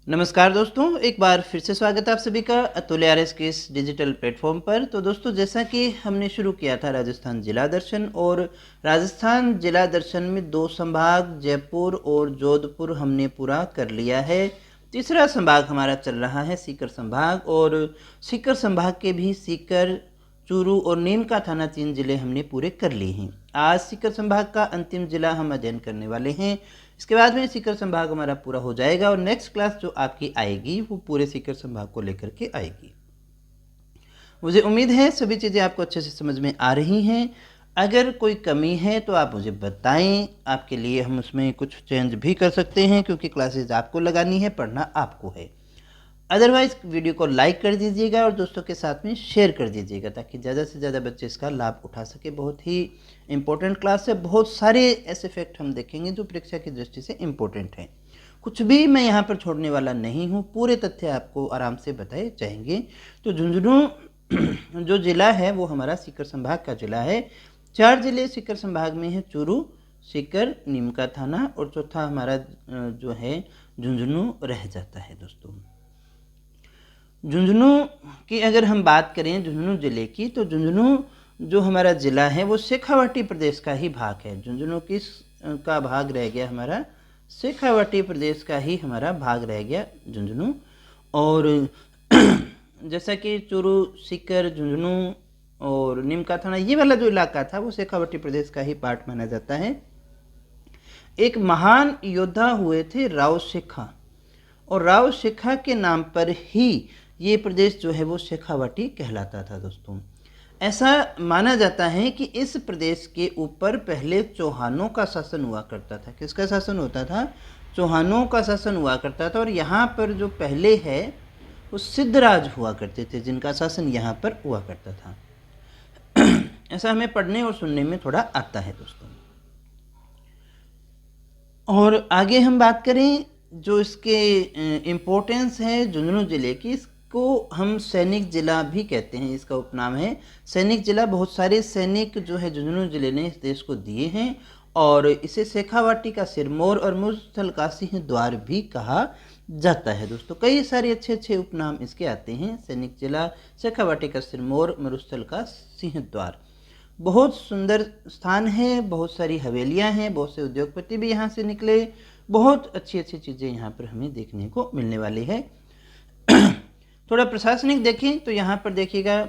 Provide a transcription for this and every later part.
नमस्कार दोस्तों, एक बार फिर से स्वागत है आप सभी का अतुल आरएस के इस डिजिटल प्लेटफॉर्म पर। तो दोस्तों, जैसा कि हमने शुरू किया था राजस्थान जिला दर्शन, और राजस्थान जिला दर्शन में 2 संभाग जयपुर और जोधपुर हमने पूरा कर लिया है। तीसरा संभाग हमारा चल रहा है सीकर संभाग, और सीकर संभाग के भी सीकर, चूरू और नीम का थाना 3 जिले हमने पूरे कर लिए हैं। आज सीकर संभाग का अंतिम जिला हम अध्ययन करने वाले हैं। इसके बाद में सीकर संभाग हमारा पूरा हो जाएगा और नेक्स्ट क्लास जो आपकी आएगी वो पूरे सीकर संभाग को लेकर के आएगी। मुझे उम्मीद है सभी चीज़ें आपको अच्छे से समझ में आ रही हैं। अगर कोई कमी है तो आप मुझे बताएं, आपके लिए हम उसमें कुछ चेंज भी कर सकते हैं, क्योंकि क्लासेज आपको लगानी है, पढ़ना आपको है। अदरवाइज़ वीडियो को लाइक कर दीजिएगा और दोस्तों के साथ में शेयर कर दीजिएगा, ताकि ज़्यादा से ज़्यादा बच्चे इसका लाभ उठा सके। बहुत ही इम्पोर्टेंट क्लास है। बहुत सारे ऐसे फैक्ट हम देखेंगे जो परीक्षा की दृष्टि से इम्पोर्टेंट हैं। कुछ भी मैं यहाँ पर छोड़ने वाला नहीं हूँ, पूरे तथ्य आपको आराम से बताए जाएंगे। तो झुंझुनू जो ज़िला है वो हमारा सीकर संभाग का ज़िला है। 4 ज़िले सीकर संभाग में है, चूरू, सीकर, नीम का थाना, और चौथा हमारा जो है झुंझुनू रह जाता है। दोस्तों, झुंझुनू की अगर हम बात करें झुंझुनू ज़िले की, तो झुंझुनू जो हमारा ज़िला है वो शेखावाटी प्रदेश का ही भाग है। झुंझुनू किस का भाग रह गया? हमारा शेखावाटी प्रदेश का ही हमारा भाग रह गया झुंझुनू। और जैसा कि चूरू, सीकर, झुंझुनू और नीम का थाना, ये वाला जो इलाका था वो शेखावाटी प्रदेश का ही पार्ट माना जाता है। एक महान योद्धा हुए थे राव शेखा, और राव शेखा के नाम पर ही ये प्रदेश जो है वो शेखावाटी कहलाता था। दोस्तों, ऐसा माना जाता है कि इस प्रदेश के ऊपर पहले चौहानों का शासन हुआ करता था। किसका शासन होता था? चौहानों का शासन हुआ करता था। और यहाँ पर जो पहले है वो सिद्धराज हुआ करते थे, जिनका शासन यहाँ पर हुआ करता था। ऐसा हमें पढ़ने और सुनने में थोड़ा आता है दोस्तों। और आगे हम बात करें जो इसके इम्पोर्टेंस है झुंझुनू ज़िले की, इसको हम सैनिक ज़िला भी कहते हैं। इसका उपनाम है सैनिक ज़िला। बहुत सारे सैनिक जो है झुंझुनू ज़िले ने इस देश को दिए हैं, और इसे शेखावाटी का सिरमौर और मुरुस्थल का सिंह द्वार भी कहा जाता है। दोस्तों, कई सारे अच्छे अच्छे उपनाम इसके आते हैं। सैनिक ज़िला, शेखावाटी का सिरमौर, मुरुस्थल का सिंह द्वार। बहुत सुंदर स्थान है, बहुत सारी हवेलियां हैं, बहुत से उद्योगपति भी यहाँ से निकले। बहुत अच्छी अच्छी चीज़ें यहाँ पर हमें देखने को मिलने वाली है। थोड़ा प्रशासनिक देखें तो यहाँ पर देखिएगा,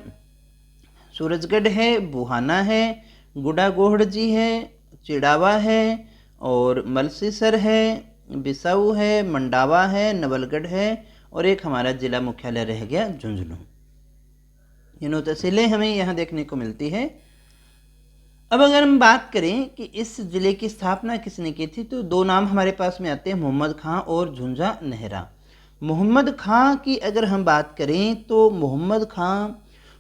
सूरजगढ़ है, बुहाना है, गुड़ागोहड़ जी है, चिड़ावा है, और मलसीसर है, बिसाऊ है, मंडावा है, नवलगढ़ है, और एक हमारा जिला मुख्यालय रह गया झुंझुनू। ये 9 तहसीलें हमें यहाँ देखने को मिलती है। अब अगर हम बात करें कि इस ज़िले की स्थापना किसने की थी, तो 2 नाम हमारे पास में आते हैं, मोहम्मद खां और झुंझा नेहरा। मोहम्मद खां की अगर हम बात करें तो मोहम्मद खां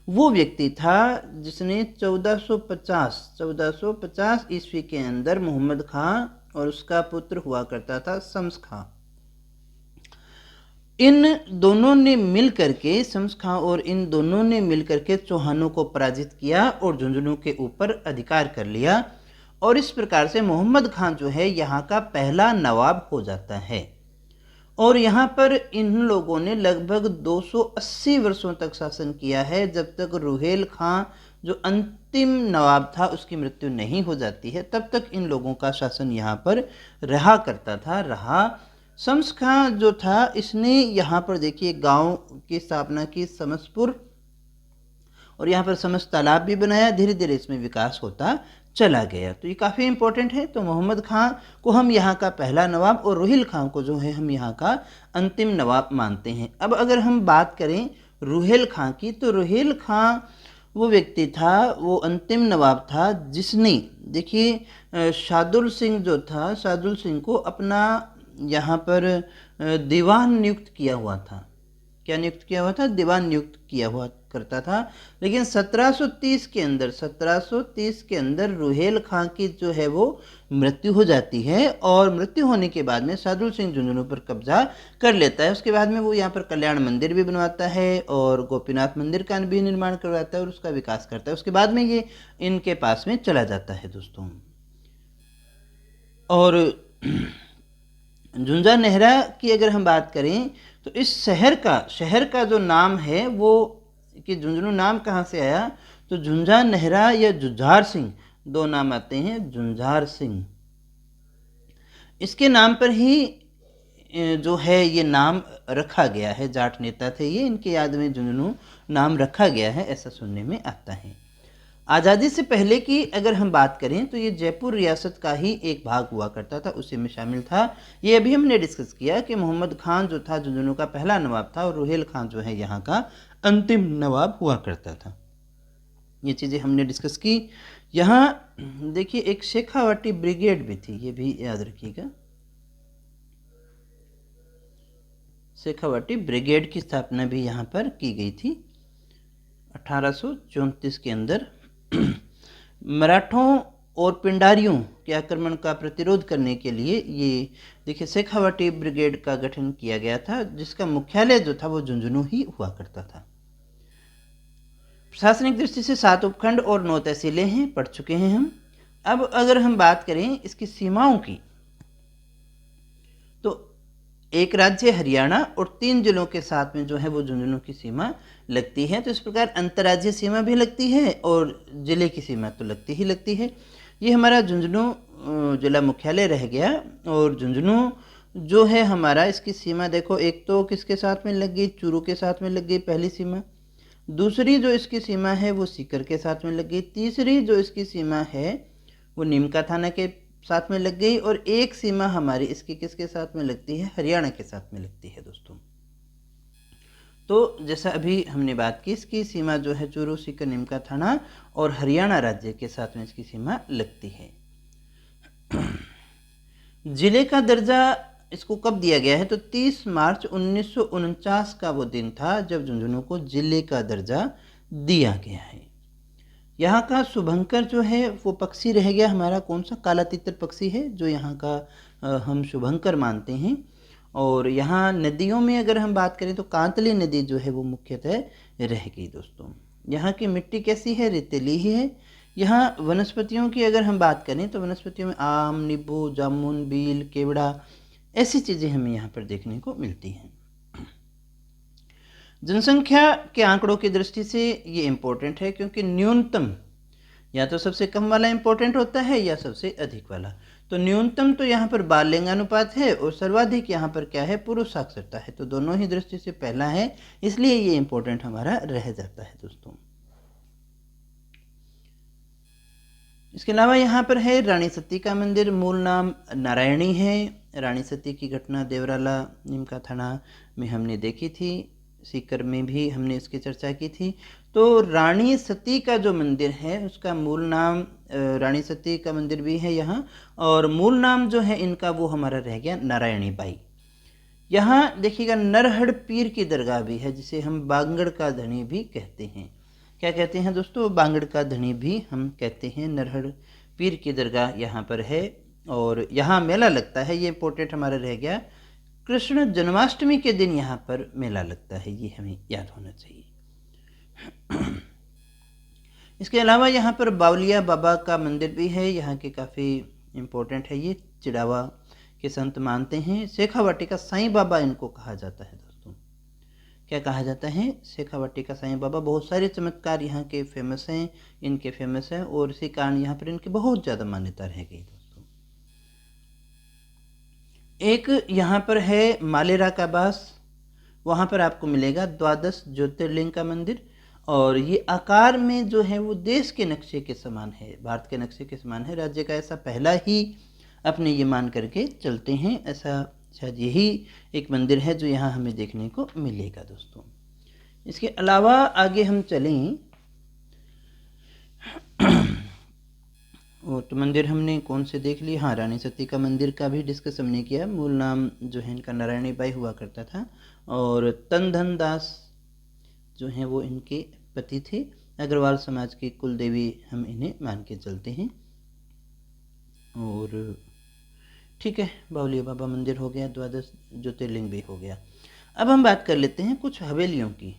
वो व्यक्ति था जिसने 1450 ईस्वी के अंदर मोहम्मद खां और उसका पुत्र हुआ करता था शम्स खां, इन दोनों ने मिल करके, शम्स खां और इन दोनों ने मिल करके चौहानों को पराजित किया और झुंझुनू के ऊपर अधिकार कर लिया। और इस प्रकार से मोहम्मद खां जो है यहाँ का पहला नवाब हो जाता है। और यहाँ पर इन लोगों ने लगभग 280 वर्षों तक शासन किया है, जब तक रुहेल खां जो अंतिम नवाब था उसकी मृत्यु नहीं हो जाती है, तब तक इन लोगों का शासन यहाँ पर रहा करता था। शम्स खां जो था इसने यहाँ पर देखिए गांव की स्थापना की, समसपुर, और यहाँ पर समस तालाब भी बनाया। धीरे धीरे इसमें विकास होता चला गया। तो ये काफ़ी इंपॉर्टेंट है। तो मोहम्मद खां को हम यहाँ का पहला नवाब और रुहेल खां को जो है हम यहाँ का अंतिम नवाब मानते हैं। अब अगर हम बात करें रुहेल खां की, तो रुहेल खां वो व्यक्ति था, वो अंतिम नवाब था जिसने देखिए शार्दुल सिंह जो था, शार्दुल सिंह को अपना यहाँ पर दीवान नियुक्त किया हुआ था। क्या नियुक्त किया हुआ था? दीवान नियुक्त किया हुआ करता था। लेकिन 1730 के अंदर रुहेल खां की जो है वो मृत्यु हो जाती है, और मृत्यु होने के बाद में शार्दुल सिंह झुंझुनू पर कब्जा कर लेता है। उसके बाद में वो यहाँ पर कल्याण मंदिर भी बनवाता है और गोपीनाथ मंदिर का भी निर्माण करवाता है और उसका विकास करता है। उसके बाद में ये इनके पास में चला जाता है दोस्तों। और झुंझा नेहरा की अगर हम बात करें तो इस शहर का जो नाम है वो, कि झुंझुनू नाम कहाँ से आया, तो झुंझा नेहरा या जुझार सिंह, दो नाम आते हैं, झुंझार सिंह, इसके नाम पर ही जो है ये नाम रखा गया है। जाट नेता थे ये, इनके याद में झुंझुनू नाम रखा गया है, ऐसा सुनने में आता है। आज़ादी से पहले की अगर हम बात करें तो ये जयपुर रियासत का ही एक भाग हुआ करता था, उसी में शामिल था। ये अभी हमने डिस्कस किया कि मोहम्मद खान जो था झुंझुनू का पहला नवाब था, और रुहेल खान जो है यहाँ का अंतिम नवाब हुआ करता था। ये चीज़ें हमने डिस्कस की। यहाँ देखिए एक शेखावाटी ब्रिगेड भी थी, ये भी याद रखिएगा। शेखावाटी ब्रिगेड की स्थापना भी यहाँ पर की गई थी 1834 के अंदर। मराठों और पिंडारियों के आक्रमण का प्रतिरोध करने के लिए ये देखिए शेखावाटी ब्रिगेड का गठन किया गया था, जिसका मुख्यालय जो था वो झुंझुनू ही हुआ करता था। प्रशासनिक दृष्टि से 7 उपखंड और 9 तहसीलें हैं, पढ़ चुके हैं हम। अब अगर हम बात करें इसकी सीमाओं की, तो एक राज्य हरियाणा और 3 जिलों के साथ में जो है वो झुंझुनू की सीमा लगती है। तो इस प्रकार अंतर्राज्यीय सीमा भी लगती है और जिले की सीमा तो लगती ही लगती है। ये हमारा झुंझुनू जिला मुख्यालय रह गया। और झुंझुनू जो है हमारा, इसकी सीमा देखो, एक तो किसके साथ में लग गई, चूरू के साथ में लग गई पहली सीमा। दूसरी जो इसकी सीमा है वो सीकर के साथ में लग गई। तीसरी जो इसकी सीमा है वो नीमका थाना के साथ में लग गई। और एक सीमा हमारी इसकी किसके साथ में लगती है, हरियाणा के साथ में लगती है दोस्तों। तो जैसा अभी हमने बात की, इसकी सीमा जो है चूरू, सीकर, नीमका थाना और हरियाणा राज्य के साथ में इसकी सीमा लगती है। जिले का दर्जा इसको कब दिया गया है, तो 30 मार्च 1949 का वो दिन था जब झुंझुनू को जिले का दर्जा दिया गया है। यहाँ का शुभंकर जो है वो पक्षी रह गया हमारा, कौन सा, काला तितर पक्षी है जो यहाँ का हम शुभंकर मानते हैं। और यहाँ नदियों में अगर हम बात करें तो कांतली नदी जो है वो मुख्यतः रह गई दोस्तों। यहाँ की मिट्टी कैसी है, रेतीली ही है। यहाँ वनस्पतियों की अगर हम बात करें तो वनस्पतियों में आम, नींबू, जामुन, बील, केवड़ा, ऐसी चीज़ें हमें यहाँ पर देखने को मिलती हैं। जनसंख्या के आंकड़ों की दृष्टि से ये इम्पोर्टेंट है, क्योंकि न्यूनतम या तो सबसे कम वाला इम्पोर्टेंट होता है या सबसे अधिक वाला। तो न्यूनतम तो यहाँ पर बाल लिंगानुपात है और सर्वाधिक यहाँ पर क्या है, पुरुष साक्षरता है। तो दोनों ही दृष्टि से पहला है, इसलिए ये इम्पोर्टेंट हमारा रह जाता है दोस्तों। इसके अलावा यहाँ पर है रानी सती का मंदिर, मूल नाम नारायणी है। रानी सती की घटना देवराला नीमका थाना में हमने देखी थी, सीकर में भी हमने इसकी चर्चा की थी। तो रानी सती का जो मंदिर है उसका मूल नाम, रानी सती का मंदिर भी है यहाँ, और मूल नाम जो है इनका वो हमारा रह गया नारायणी बाई। यहाँ देखिएगा नरहड़ पीर की दरगाह भी है, जिसे हम बांगड़ का धनी भी कहते हैं। क्या कहते हैं दोस्तों, बांगड़ का धनी भी हम कहते हैं। नरहड़ पीर की दरगाह यहाँ पर है और यहाँ मेला लगता है, ये इंपॉर्टेंट हमारा रह गया। कृष्ण जन्माष्टमी के दिन यहाँ पर मेला लगता है, ये हमें याद होना चाहिए। इसके अलावा यहाँ पर बावलिया बाबा का मंदिर भी है, यहाँ के काफ़ी इम्पोर्टेंट है। ये चिड़ावा के संत मानते हैं। शेखावाटी का साईं बाबा इनको कहा जाता है दोस्तों। क्या कहा जाता है, शेखावाटी का साईं बाबा। बहुत सारे चमत्कार यहाँ के फेमस हैं, इनके फेमस हैं, और इसी कारण यहाँ पर इनकी बहुत ज़्यादा मान्यता रह गई दोस्तों। एक यहाँ पर है मालेरा का बास, वहाँ पर आपको मिलेगा 12 ज्योतिर्लिंग का मंदिर, और ये आकार में जो है वो देश के नक्शे के समान है, भारत के नक्शे के समान है। राज्य का ऐसा पहला ही अपने ये मान करके चलते हैं, ऐसा शायद यही एक मंदिर है जो यहाँ हमें देखने को मिलेगा दोस्तों। इसके अलावा आगे हम चलें और तो मंदिर हमने कौन से देख लिए, हाँ रानी सती का मंदिर का भी डिस्कस हमने किया। मूल नाम जो है इनका नारायणी बाई हुआ करता था, और तन धन दास जो हैं वो इनके पति थे। अग्रवाल समाज की कुल देवी हम इन्हें मान के चलते हैं। और ठीक है, बावलिया बाबा मंदिर हो गया, 12 ज्योतिर्लिंग भी हो गया। अब हम बात कर लेते हैं कुछ हवेलियों की।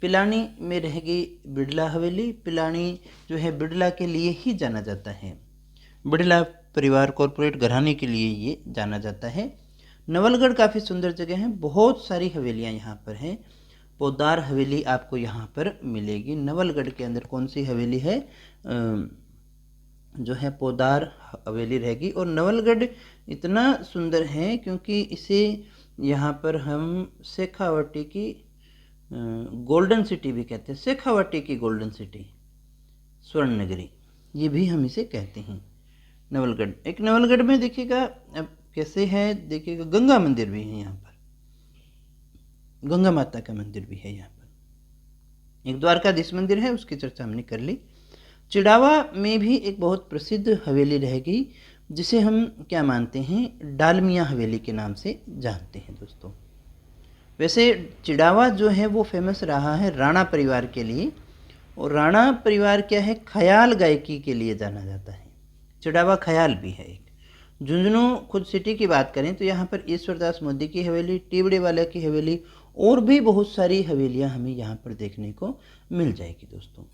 पिलानी में रह गई बिड़ला हवेली। पिलानी जो है बिड़ला के लिए ही जाना जाता है, बिड़ला परिवार कॉरपोरेट घराने के लिए ये जाना जाता है। नवलगढ़ काफ़ी सुंदर जगह है, बहुत सारी हवेलियाँ यहाँ पर हैं। पोदार हवेली आपको यहाँ पर मिलेगी। नवलगढ़ के अंदर कौन सी हवेली है? जो है पोदार हवेली रहेगी। और नवलगढ़ इतना सुंदर है क्योंकि इसे यहाँ पर हम शेखावाटी की गोल्डन सिटी भी कहते हैं। शेखावाटी की गोल्डन सिटी, स्वर्ण नगरी, ये भी हम इसे कहते हैं। नवलगढ़, एक नवलगढ़ में देखिएगा अब कैसे है, देखिएगा गंगा मंदिर भी है यहाँ पर, गंगा माता का मंदिर भी है यहाँ पर। एक द्वारकाधीश मंदिर है, उसकी चर्चा हमने कर ली। चिड़ावा में भी एक बहुत प्रसिद्ध हवेली रहेगी जिसे हम क्या मानते हैं, डालमिया हवेली के नाम से जानते हैं दोस्तों। वैसे चिड़ावा जो है वो फेमस रहा है राणा परिवार के लिए, और राणा परिवार क्या है, ख्याल गायकी के लिए जाना जाता है। चिड़ावा ख्याल भी है एक। झुंझुनू खुद सिटी की बात करें तो यहाँ पर ईश्वरदास मोदी की हवेली, टिबड़े वाला की हवेली और भी बहुत सारी हवेलियाँ हमें यहाँ पर देखने को मिल जाएगी दोस्तों।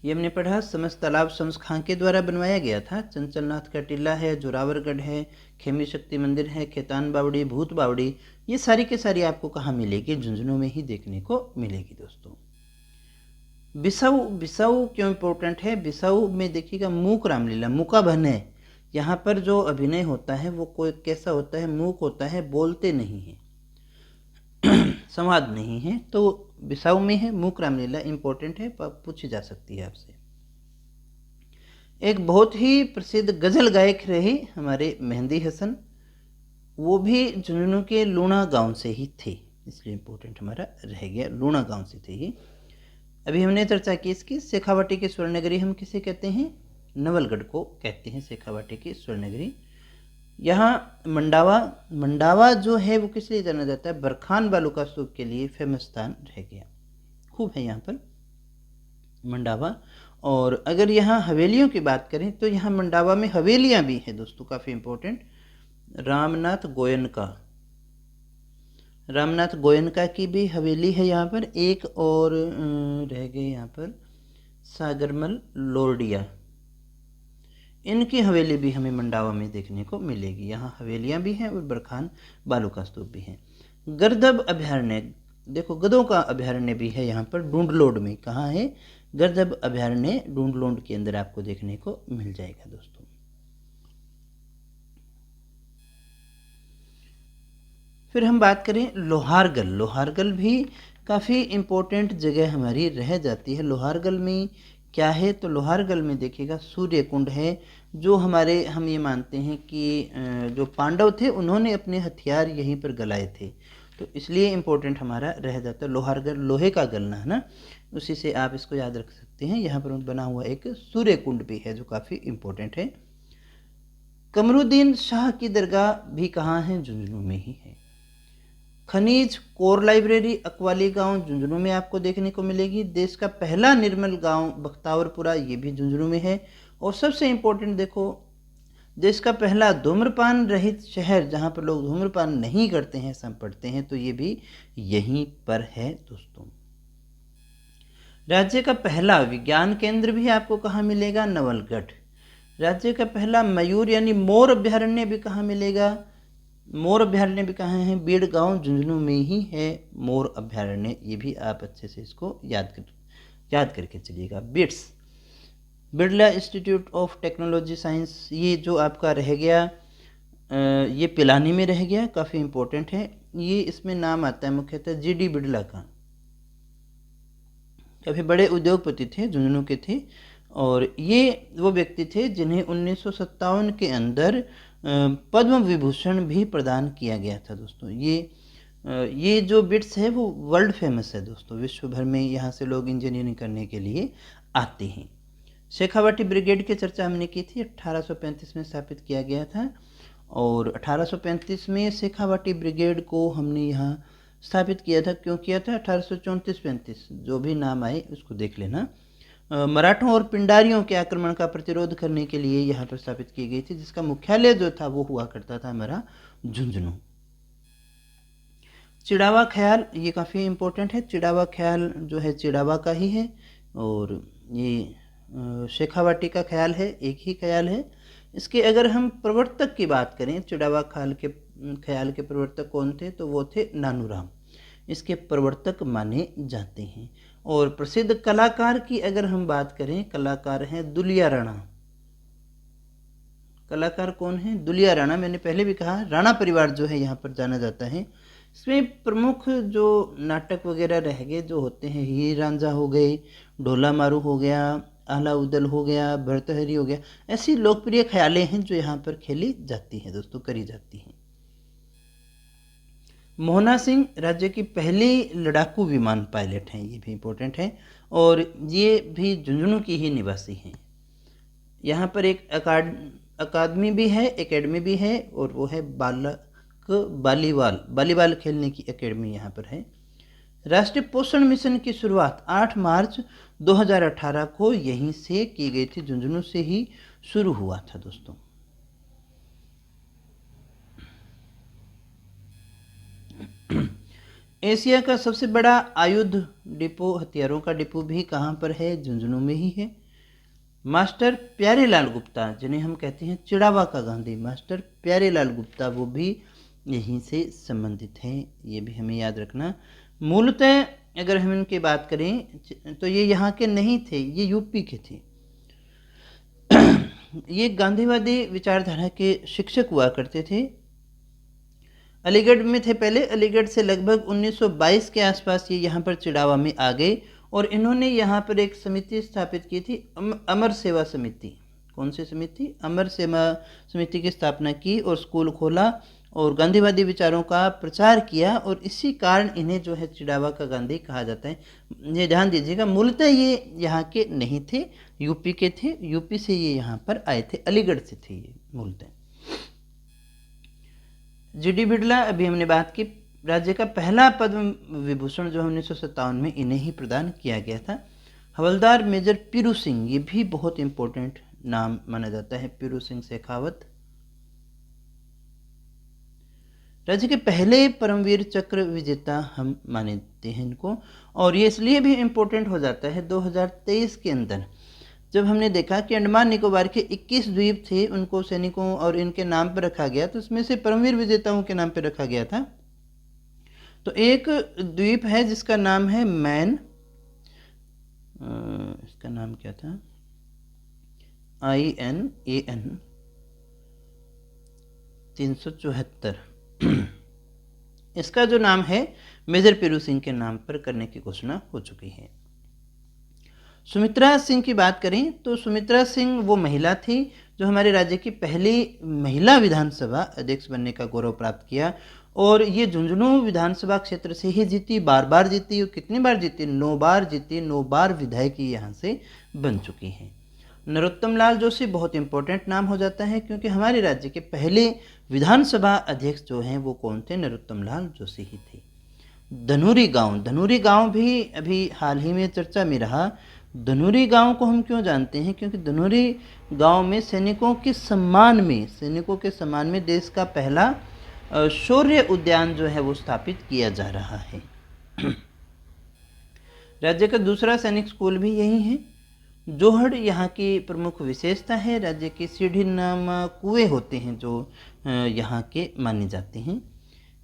ये हमने पढ़ा समस्त तालाब शम्स खां के द्वारा बनवाया गया था। चंचलनाथ का टीला है, जोरावरगढ़ है, खेमी शक्ति मंदिर है, खेतान बावड़ी, भूत बावड़ी, ये सारी के सारी आपको कहाँ मिलेगी? झुंझुनू में ही देखने को मिलेगी दोस्तों। बिसाऊ, बिसाऊ क्यों इम्पोर्टेंट है? बिसाऊ में देखिएगा मूक रामलीला, मूका बहन है, यहाँ पर जो अभिनय होता है वो कोई कैसा होता है, मूक होता है, बोलते नहीं है, संवाद नहीं है, तो बिसाऊ में है। मूक रामलीला इम्पोर्टेंट है, पूछी जा सकती है आपसे। एक बहुत ही प्रसिद्ध गज़ल गायक रहे हमारे मेहंदी हसन, वो भी झुंझुनू के लूणा गांव से ही थे, इसलिए इम्पोर्टेंट हमारा रह गया, लूणा गांव से थे ही। अभी हमने चर्चा की इसकी। शेखावाटी की स्वर्ण नगरी हम किसे कहते हैं? नवलगढ़ को कहते हैं शेखावाटी की स्वर्ण नगरी। यहाँ मंडावा, मंडावा जो है वो किस लिए जाना जाता है? बरखान बालूका स्तूप के लिए फेमस स्थान रह गया, खूब है यहाँ पर मंडावा। और अगर यहाँ हवेलियों की बात करें तो यहाँ मंडावा में हवेलियाँ भी हैं दोस्तों, काफ़ी इम्पोर्टेंट। रामनाथ गोयनका, रामनाथ गोयनका की भी हवेली है यहाँ पर एक, और रह गए यहाँ पर सागरमल लोरडिया, इनकी हवेली भी हमें मंडावा में देखने को मिलेगी। यहाँ हवेलियाँ भी हैं और बरखान बालूका स्तूप भी हैं। गर्दभ अभयारण्य, देखो गधों का अभयारण्य भी है यहाँ पर डूंडलोड में। कहाँ है? गर्दभ अभयारण्य डूंडलोड के अंदर आपको देखने को मिल जाएगा दोस्तों। फिर हम बात करें लोहारगल, लोहारगल भी काफ़ी इम्पोर्टेंट जगह हमारी रह जाती है। लोहारगल में क्या है? तो लोहारगल में देखिएगा सूर्य कुंड है, जो हमारे हम ये मानते हैं कि जो पांडव थे उन्होंने अपने हथियार यहीं पर गलाए थे, तो इसलिए इम्पोर्टेंट हमारा रह जाता है लोहारगल। लोहे का गलना है ना, उसी से आप इसको याद रख सकते हैं। यहाँ पर बना हुआ एक सूर्य कुंड भी है जो काफ़ी इम्पोर्टेंट है। कमरुद्दीन शाह की दरगाह भी कहाँ है? झुंझुनू में ही है। खनिज कोर लाइब्रेरी अकवाली गांव झुंझुनू में आपको देखने को मिलेगी। देश का पहला निर्मल गांव बख्तावरपुरा, ये भी झुंझुनू में है। और सबसे इम्पोर्टेंट देखो, देश का पहला धूम्रपान रहित शहर जहां पर लोग धूम्रपान नहीं करते हैं, सब पढ़ते हैं, तो ये भी यहीं पर है दोस्तों। राज्य का पहला विज्ञान केंद्र भी आपको कहाँ मिलेगा? नवलगढ़। राज्य का पहला मयूर यानी मोर अभ्यारण्य भी कहाँ मिलेगा? मोर अभ्यारण्य भी कहाँ है? बीड़गांव झुंझुनू में ही है मोर अभ्यारण्य। ये भी आप अच्छे से इसको याद करके चलिएगा। Bits, Birla institute of technology science, ये जो आपका रह गया, ये पिलानी में रह गया, काफ़ी इम्पोर्टेंट है ये। इसमें नाम आता है मुख्यतः जीडी बिरला का। काफ़ी बड़े उद्योगपति थे, झुंझुनू के थे, और ये वो व्यक्ति थे जिन्हें 1957 के अंदर पद्म विभूषण भी प्रदान किया गया था दोस्तों। ये जो बिट्स है वो वर्ल्ड फेमस है दोस्तों, विश्व भर में यहाँ से लोग इंजीनियरिंग करने के लिए आते हैं। शेखावाटी ब्रिगेड की चर्चा हमने की थी, 1835 में स्थापित किया गया था, और 1835 में शेखावाटी ब्रिगेड को हमने यहाँ स्थापित किया था। क्यों किया था? 1834-35 जो भी नाम आए उसको देख लेना। मराठों और पिंडारियों के आक्रमण का प्रतिरोध करने के लिए यहाँ पर स्थापित की गई थी, जिसका मुख्यालय जो था वो हुआ करता था हमारा झुंझुनू। चिड़ावा ख्याल, ये काफ़ी इम्पोर्टेंट है। चिड़ावा ख्याल जो है चिड़ावा का ही है, और ये शेखावाटी का ख्याल है, एक ही ख्याल है। इसके अगर हम प्रवर्तक की बात करें, चिड़ावा ख्याल के प्रवर्तक कौन थे, तो वो थे नानूराम, इसके प्रवर्तक माने जाते हैं। और प्रसिद्ध कलाकार की अगर हम बात करें, कलाकार हैं दुलिया राणा। कलाकार कौन है? दुलिया राणा। मैंने पहले भी कहा राणा परिवार जो है यहाँ पर जाना जाता है। इसमें प्रमुख जो नाटक वगैरह रह गए जो होते हैं, हीर रांझा हो गए, ढोला मारू हो गया, आला उदल हो गया, भर्तहरी हो गया, ऐसी लोकप्रिय ख्यालें हैं जो यहाँ पर खेली जाती हैं दोस्तों, करी जाती हैं। मोहना सिंह राज्य की पहली लड़ाकू विमान पायलट हैं, ये भी इम्पोर्टेंट है, और ये भी झुंझुनू की ही निवासी हैं। यहाँ पर एक अकादमी भी है, एकेडमी भी है, और वो है बालीवाल खेलने की एकेडमी यहाँ पर है। राष्ट्रीय पोषण मिशन की शुरुआत 8 मार्च 2018 को यहीं से की गई थी, झुंझुनू से ही शुरू हुआ था दोस्तों। एशिया का सबसे बड़ा आयुध डिपो, हथियारों का डिपो भी कहाँ पर है? झुंझुनू में ही है। मास्टर प्यारेलाल गुप्ता, जिन्हें हम कहते हैं चिड़ावा का गांधी, मास्टर प्यारेलाल गुप्ता, वो भी यहीं से संबंधित हैं, ये भी हमें याद रखना। मूलतः अगर हम इनकी बात करें तो ये यहाँ के नहीं थे, ये यूपी के थे। ये गांधीवादी विचारधारा के शिक्षक हुआ करते थे। अलीगढ़ में थे पहले, अलीगढ़ से लगभग 1922 के आसपास ये यहाँ पर चिड़ावा में आ गए, और इन्होंने यहाँ पर एक समिति स्थापित की थी, अमर सेवा समिति। कौन सी समिति? अमर सेवा समिति की स्थापना की और स्कूल खोला और गांधीवादी विचारों का प्रचार किया, और इसी कारण इन्हें जो है चिड़ावा का गांधी कहा जाता है। ये ध्यान दीजिएगा, मूलतः ये यहाँ के नहीं थे, यूपी के थे, यूपी से ये यहाँ पर आए थे, अलीगढ़ से थे ये मूलतः। जीडी बिड़ला, अभी हमने बात की, राज्य का पहला पद्म विभूषण जो 1957 में इन्हें ही प्रदान किया गया था। हवलदार मेजर पीरू सिंह, ये भी बहुत इंपॉर्टेंट नाम माना जाता है, पीरू सिंह शेखावत। राज्य के पहले परमवीर चक्र विजेता हम मानते हैं इनको, और ये इसलिए भी इम्पोर्टेंट हो जाता है 2023 के अंदर, जब हमने देखा कि अंडमान निकोबार के 21 द्वीप थे, उनको सैनिकों और इनके नाम पर रखा गया, तो उसमें से परमवीर विजेताओं के नाम पर रखा गया था। तो एक द्वीप है जिसका नाम है मैन, इसका नाम क्या था? INAN 374। इसका जो नाम है मेजर पीरू सिंह के नाम पर करने की घोषणा हो चुकी है। सुमित्रा सिंह की बात करें तो सुमित्रा सिंह वो महिला थी जो हमारे राज्य की पहली महिला विधानसभा अध्यक्ष बनने का गौरव प्राप्त किया, और ये झुंझुनू विधानसभा क्षेत्र से ही जीती, बार बार जीती। और कितनी बार जीती? 9 बार जीती, 9 बार विधायक यहाँ से बन चुकी हैं। नरोत्तम लाल जोशी बहुत इंपॉर्टेंट नाम हो जाता है, क्योंकि हमारे राज्य के पहले विधानसभा अध्यक्ष जो हैं वो कौन थे? नरोत्तम लाल जोशी ही थे। धनूरी गांव भी अभी हाल ही में चर्चा में रहा। धनूरी गांव को हम क्यों जानते हैं? क्योंकि धनूरी गांव में सैनिकों के सम्मान में देश का पहला शौर्य उद्यान जो है वो स्थापित किया जा रहा है। राज्य का दूसरा सैनिक स्कूल भी यही है। जोहड़ यहाँ की प्रमुख विशेषता है। राज्य की सीढ़ीनुमा कुएं होते हैं जो यहाँ के माने जाते हैं।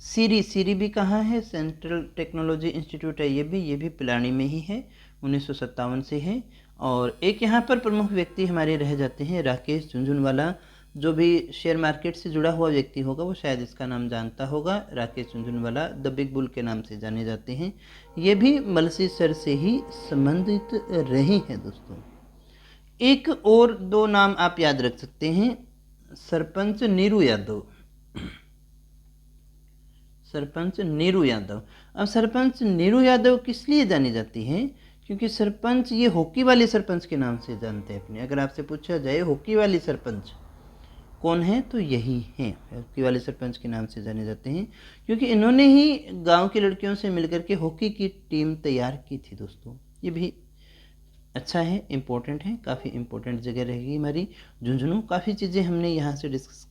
सीरी भी कहाँ है? सेंट्रल टेक्नोलॉजी इंस्टीट्यूट है ये भी पिलानी में ही है, 1957 से है। और एक यहाँ पर प्रमुख व्यक्ति हमारे रह जाते हैं, राकेश झुंझुनवाला। जो भी शेयर मार्केट से जुड़ा हुआ व्यक्ति होगा वो शायद इसका नाम जानता होगा। Rakesh Jhunjhunwala the big bull के नाम से जाने जाते हैं। ये भी मलसी सर से ही संबंधित रहे हैं दोस्तों। एक और 2 नाम आप याद रख सकते हैं, सरपंच नीरू यादव। अब सरपंच नीरू यादव किस लिए जानी जाती है? क्योंकि सरपंच ये हॉकी वाली सरपंच के नाम से जानते हैं अपने। अगर आपसे पूछा जाए हॉकी वाली सरपंच कौन है तो यही हैं, हॉकी वाले सरपंच के नाम से जाने जाते हैं, क्योंकि इन्होंने ही गांव की लड़कियों से मिलकर के हॉकी की टीम तैयार की थी दोस्तों। ये भी अच्छा है, इम्पोर्टेंट है, काफ़ी इम्पोर्टेंट जगह रहेगी हमारी झुंझुनू। काफ़ी चीज़ें हमने यहाँ से डिस्कस